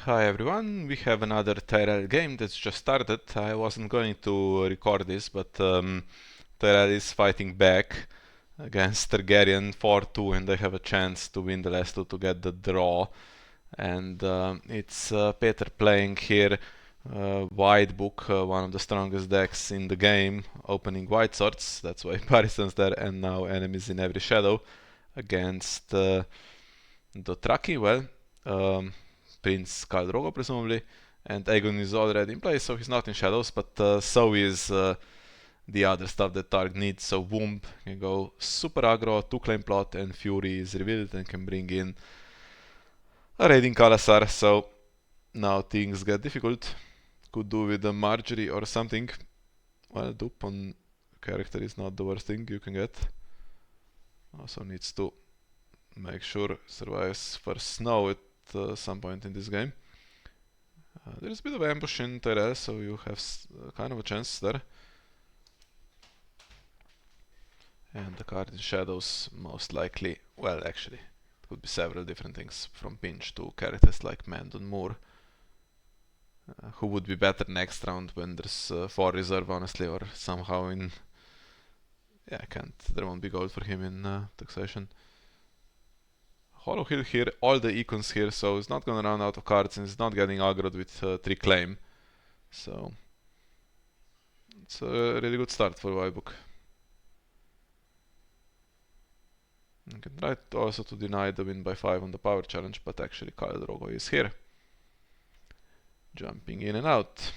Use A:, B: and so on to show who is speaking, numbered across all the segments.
A: Hi everyone, we have another Tyrell game that's just started. I wasn't going to record this, but Tyrell is fighting back against Targaryen 4-2 and they have a chance to win the last two to get the draw. And it's Peter playing here White Book, one of the strongest decks in the game, opening White Swords, that's why Parison's there, and now enemies in every shadow against Dothraki. Well, Prince Khal Drogo presumably, and Aegon is already in place, so he's not in shadows, but so is the other stuff that Targ needs. So Womb can go super aggro, 2-claim plot, and Fury is revealed and can bring in a raiding Kalasar, so now things get difficult. Could do with a Marjorie or something. Well, dupe on character is not the worst thing you can get. Also needs to make sure survives first snow at some point in this game. There's a bit of ambush in Tyrell, so you have kind of a chance there. And the card in shadows most likely, well actually, it could be several different things from pinch to characters like Mandon Moore. Who would be better next round when there's 4 reserve honestly, or somehow in... Yeah, I can't, there won't be gold for him in taxation. Hollow Hill here, all the econs here, so it's not gonna run out of cards and it's not getting aggroed with 3 claim. So it's a really good start for White Book. You can try also to deny the win by 5 on the power challenge, but actually Khal Drogo is here. Jumping in and out.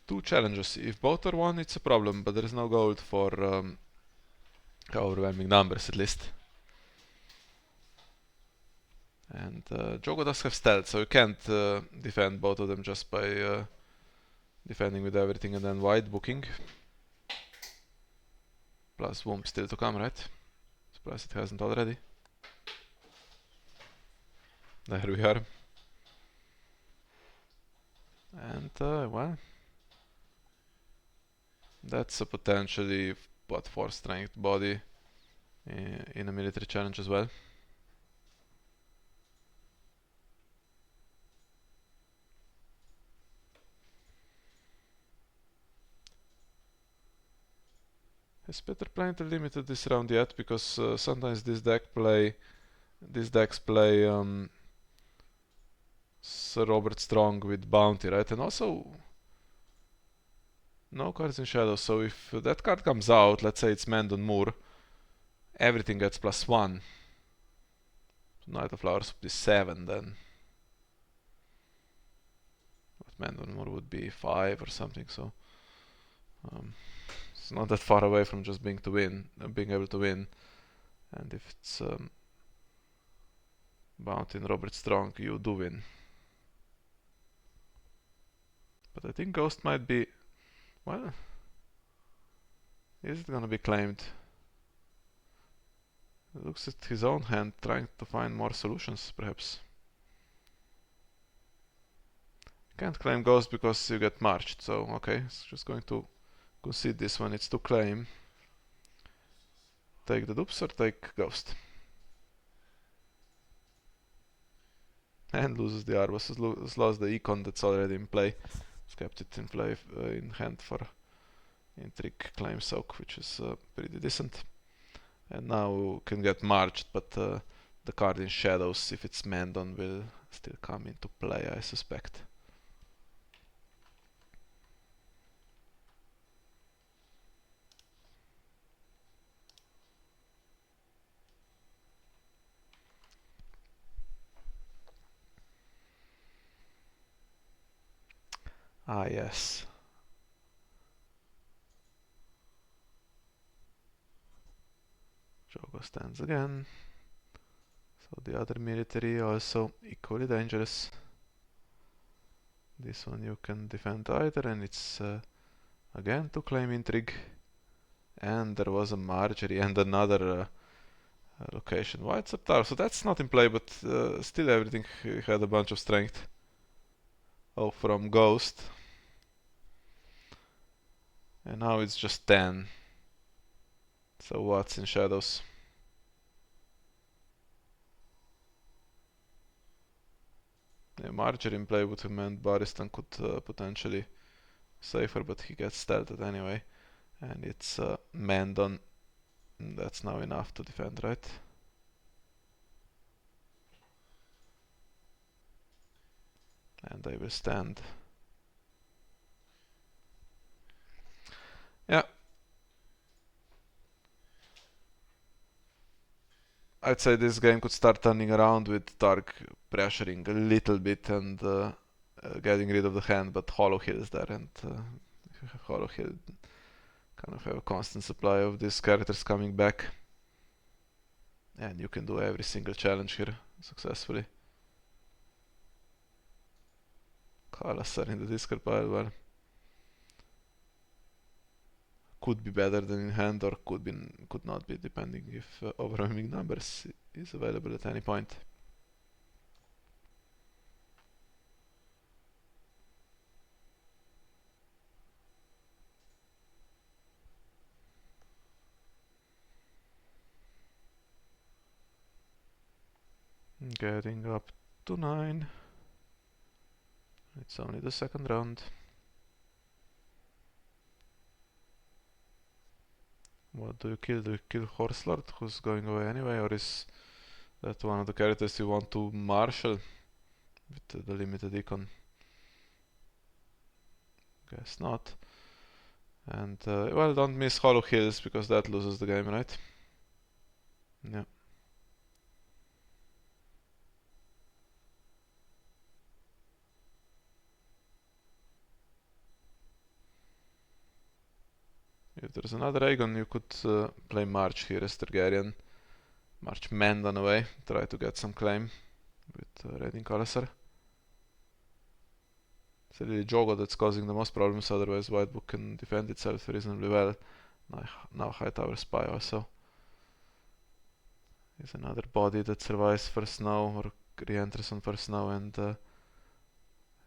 A: Two challenges. If both are won, it's a problem, but there is no gold for overwhelming numbers at least. And Drogo does have stealth, so you can't defend both of them just by defending with everything and then White Booking. Plus Womb still to come, right? Surprised it hasn't already. There we are. And well, that's a potentially what 4 strength body in a military challenge as well. Has Peter played limited this round yet? Because sometimes these decks play Sir Robert Strong with Bounty, right? And also no cards in shadow, so if that card comes out, let's say it's Mandon Moore, everything gets +1. So Knight of Flowers would be 7 then. But Mandon Moore would be 5 or something, so it's not that far away from just being able to win. And if it's Bounty and Robert Strong, you do win. But I think Ghost might be... Well, is it gonna be claimed? He looks at his own hand, trying to find more solutions, perhaps. Can't claim Ghost because you get marched, so okay, it's just going to concede this one. It's to claim. Take the dupes or take Ghost. And loses the Arbos, has lost the econ that's already in play. It's kept it in play in hand for Intrigue Claim Soak, which is pretty decent. And now can get marched, but the card in shadows, if it's Mandon, will still come into play, I suspect. Ah, yes. Drogo stands again. So the other military also equally dangerous. This one you can defend either, and it's again to claim Intrigue. And there was a Marjorie and another location. White's up tower, so that's not in play, but still everything had a bunch of strength. Oh, from Ghost. And now it's just 10. So what's in shadows? Yeah, Marjorie in play would have meant Barristan could potentially safer, but he gets stealthed anyway. And it's Mandon. That's now enough to defend, right? And they will stand. Yeah. I'd say this game could start turning around with Tark pressuring a little bit and getting rid of the hand, but Hollow Hill is there, and if you have Hollow Hill, kind of have a constant supply of these characters coming back. And you can do every single challenge here successfully. Kalasar in the discard pile, well, could be better than in hand or could not be, depending if overwhelming numbers is available at any point. Getting up to 9. It's only the second round. What do you kill? Do you kill Horse Lord, who's going away anyway, or is that one of the characters you want to marshal with the limited econ? Guess not. And well, don't miss Hollow Hills, because that loses the game, right? Yeah. If there's another Aegon, you could play March here as Targaryen. March Mandon away, try to get some claim with Red in Kalasar. It's really Jogo that's causing the most problems, otherwise White Book can defend itself reasonably well. Now Hightower Spy also is another body that survives first snow or re-enters on first snow and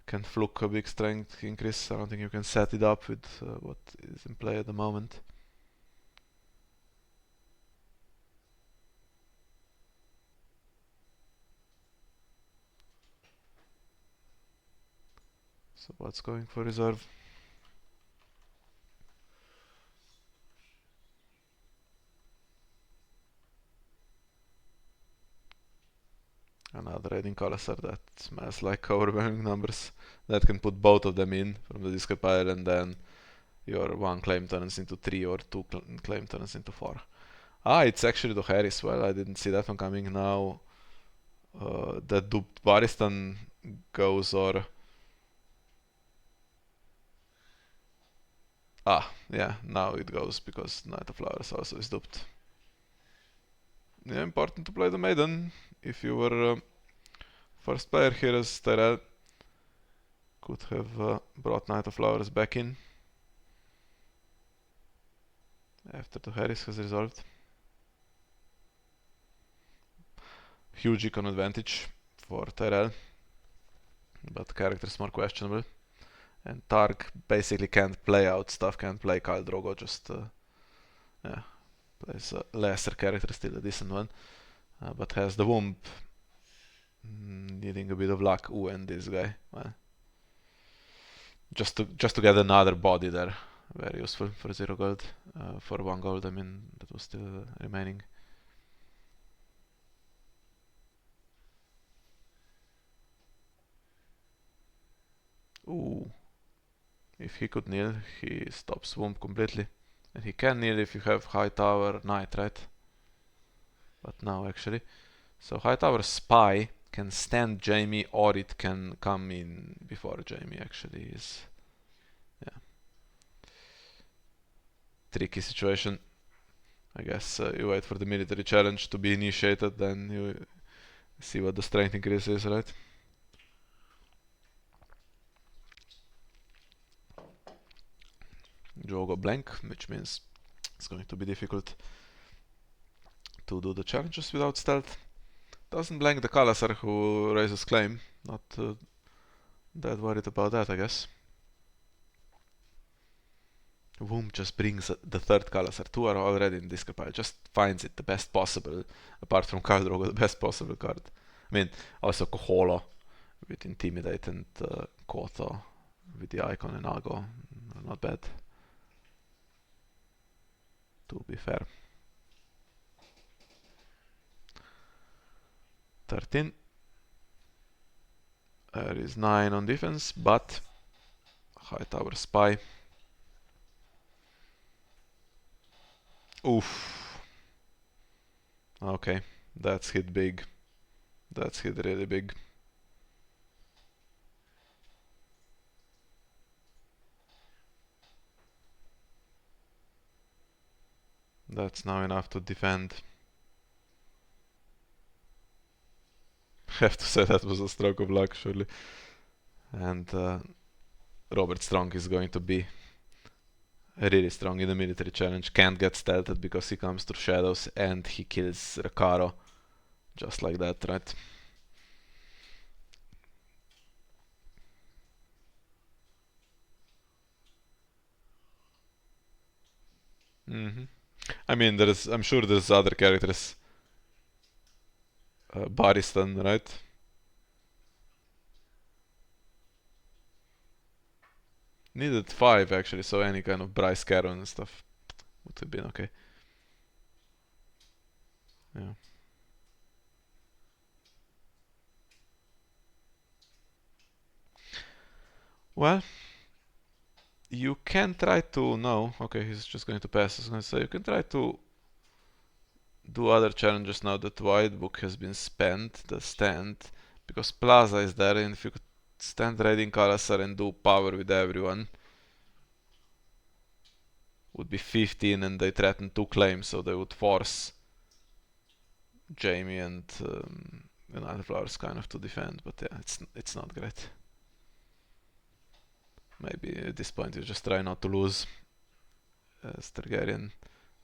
A: can fluke a big strength increase. I don't think you can set it up with what is in play at the moment. So what's going for reserve? Another Raiding Kalasar that smells like overwhelming numbers. That can put both of them in from the discard pile, and then your 1 claim turns into 3 or 2 claim turns into 4. Ah, it's actually the Harris. Well, I didn't see that one coming. Now the duped Barristan goes, or... Ah, yeah, now it goes because Knight of Flowers also is duped. Yeah, important to play the Maiden. If you were first player here as Tyrell, could have brought Knight of Flowers back in after the Harris has resolved. Huge econ advantage for Tyrell, but character's more questionable. And Targ basically can't play out stuff, can't play Khal Drogo, just yeah, plays a lesser character, still a decent one, but has the womb, needing a bit of luck. Ooh, and this guy, well, just to get another body there, very useful for 0 gold. For 1 gold, I mean, that was still remaining. Ooh, if he could kneel, he stops womb completely. And he can kneel if you have Hightower Knight, right? But now actually. So Hightower Spy can stand Jaime, or it can come in before Jaime actually is. Yeah. Tricky situation. I guess you wait for the military challenge to be initiated, then you see what the strength increase is, right? Jogo blank, which means it's going to be difficult to do the challenges without stealth. Doesn't blank the Kalasar, who raises claim. Not that worried about that, I guess. Womb just brings the third Kalasar. Two are already in discard pile. Just finds it the best possible, apart from Khal Drogo, the best possible card. I mean, also Kohola with Intimidate and Kotha with the Icon and Ago. Not bad, to be fair. 13. There is 9 on defense, but High Tower Spy. Oof. Okay, that's hit big. That's hit really big. That's now enough to defend. Have to say that was a stroke of luck, surely. And Robert Strong is going to be really strong in the military challenge. Can't get stealthed because he comes through shadows and he kills Rakaro. Just like that, right? I mean, I'm sure there's other characters. Baristan, right? Needed 5 actually, so any kind of Bryce Caron and stuff would have been okay. Yeah. Well, you can try to... No, okay, he's just going to pass. I was going to say, you can try to do other challenges now that White Book has been spent, the stand, because Plaza is there, and if you could stand raiding Kalasar and do power with everyone, would be 15 and they threaten 2 claims, so they would force Jamie and other flowers kind of to defend, but yeah, it's not great. Maybe at this point you just try not to lose as Targaryen,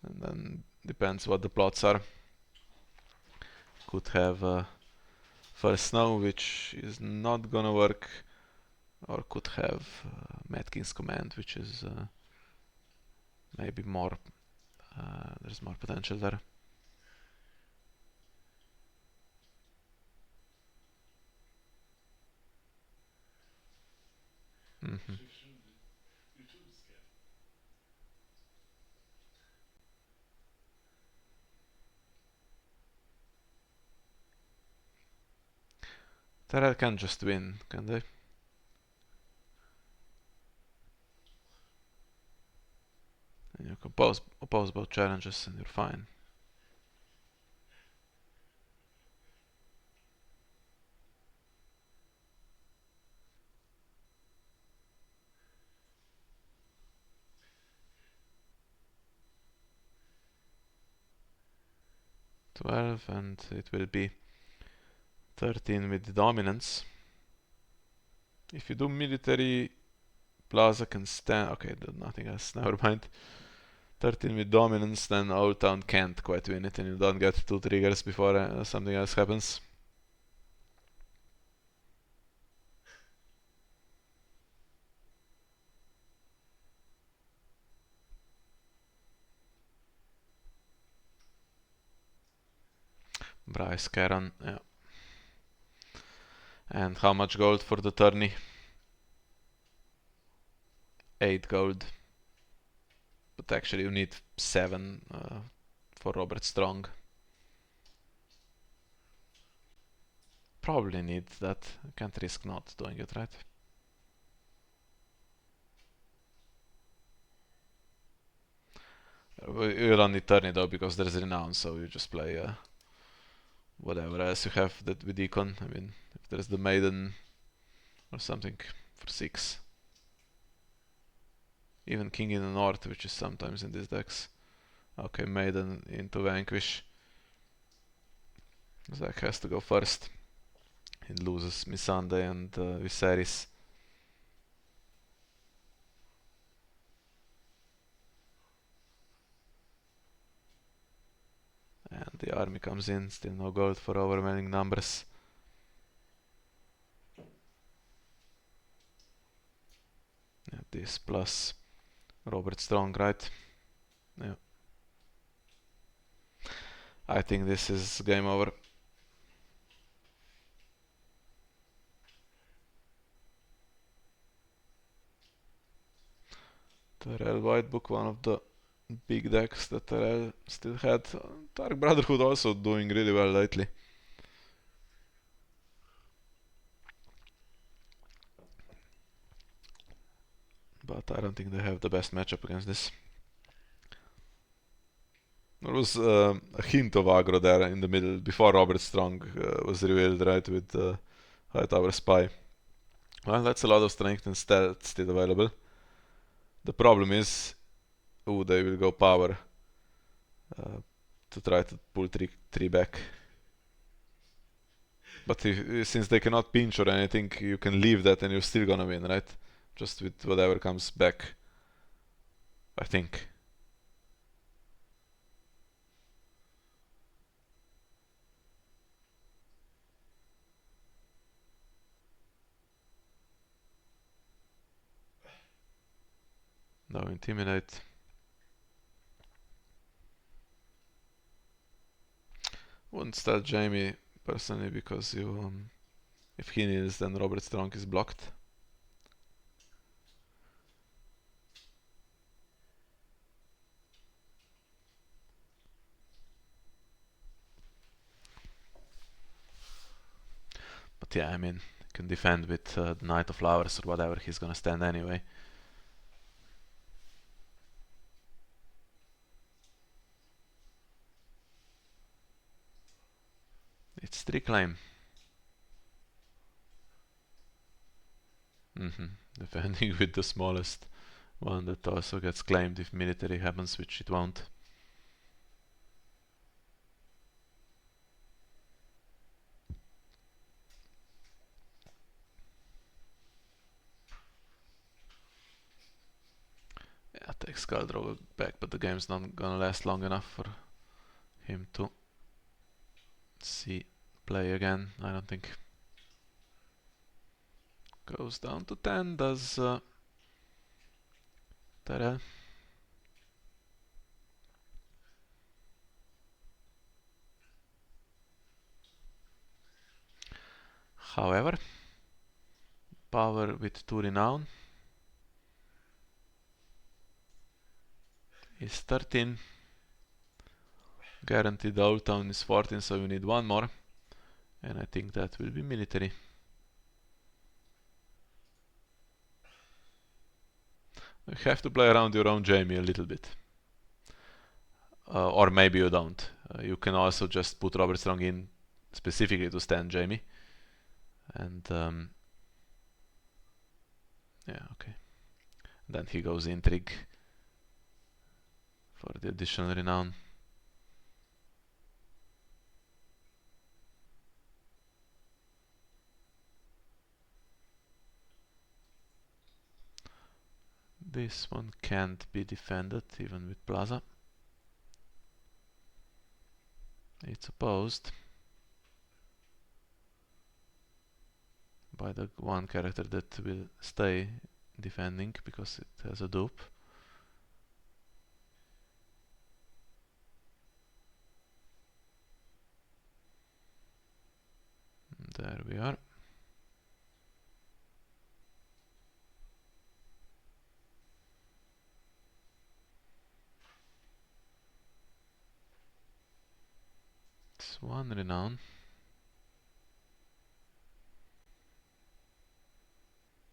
A: and then depends what the plots are. Could have First Snow, which is not gonna work, or could have Mad King's Command, which is maybe more, there's more potential there. Tyrell can just win, can they? And you can oppose both challenges and you're fine. "12 and it will be 13 with dominance. If you do military, Plaza can stand. Okay, nothing else. Never mind. 13 with dominance, then Old Town can't quite win it, and you don't get 2 triggers before something else happens. Bryce Caron, yeah. And how much gold for the tourney? 8 gold. But actually you need 7 for Robert Strong. Probably need that. Can't risk not doing it, right? You don't need tourney though, because there's renown, so you just play whatever else you have that with Econ. I mean, if there's the Maiden or something for 6. Even King in the North, which is sometimes in these decks. Okay, Maiden into Vanquish. Zach has to go first. He loses Missandei and Viserys. And the army comes in, still no gold for overwhelming numbers. Yeah, this plus Robert Strong, right? Yeah. I think this is game over. Tyrell White Book, one of the big decks that Tyrell still had. Dark Brotherhood also doing really well lately. But I don't think they have the best matchup against this. There was a hint of aggro there in the middle before Robert Strong was revealed, right, with Hightower Spy. Well, that's a lot of strength and stealth still available. The problem is, they will go power to try to pull 3 back. But since they cannot pinch or anything, you can leave that and you're still gonna win, right? Just with whatever comes back, I think. No intimidate. Wouldn't start Jaime personally because if he kneels, then Robert Strong is blocked. But yeah, I mean, you can defend with the Knight of Flowers or whatever, he's gonna stand anyway. It's 3 claim. Defending with the smallest one that also gets claimed if military happens, which it won't. Yeah, take Skull back, but the game's not gonna last long enough for him to see play again, I don't think. Goes down to 10, does Tyrell. However, power with 2 renown is 13. Guaranteed Old Town is 14, so you need 1 more. And I think that will be military. You have to play around your own Jaime a little bit. Or maybe you don't. You can also just put Robert Strong in specifically to stand Jaime. And yeah, okay. Then he goes Intrigue for the additional renown. This one can't be defended even with Plaza. It's opposed by the one character that will stay defending because it has a dupe. There we are. It's 1 renown.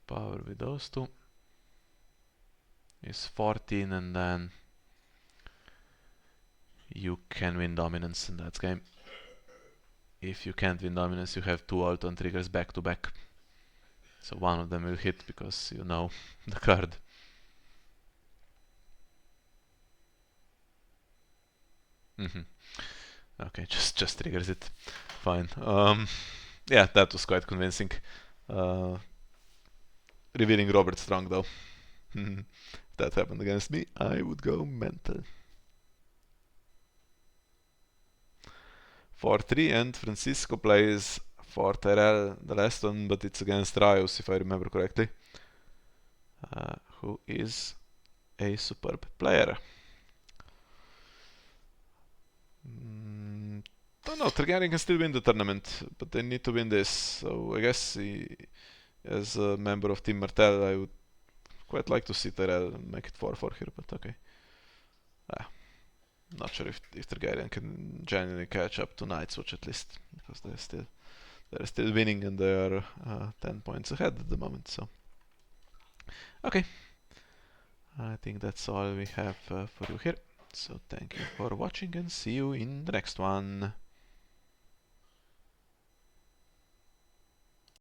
A: Power with those 2 is 14, and then you can win dominance in that game. If you can't win dominance, you have 2 Alton triggers back to back. So one of them will hit because you know the card. Okay, just triggers it. Fine. Yeah, that was quite convincing. Revealing Robert Strong though. If that happened against me, I would go mental. 4-3, and Francisco plays for Tyrell, the last one, but it's against Rios if I remember correctly. Who is a superb player. Don't know, Targaryen can still win the tournament, but they need to win this. So I guess as a member of Team Martell, I would quite like to see Tyrell make it 4-4 here, but okay. Not sure if Targaryen can genuinely catch up to Night's Watch at least, because they're still winning and they are 10 points ahead at the moment. So okay, I think that's all we have for you here. So thank you for watching and see you in the next one.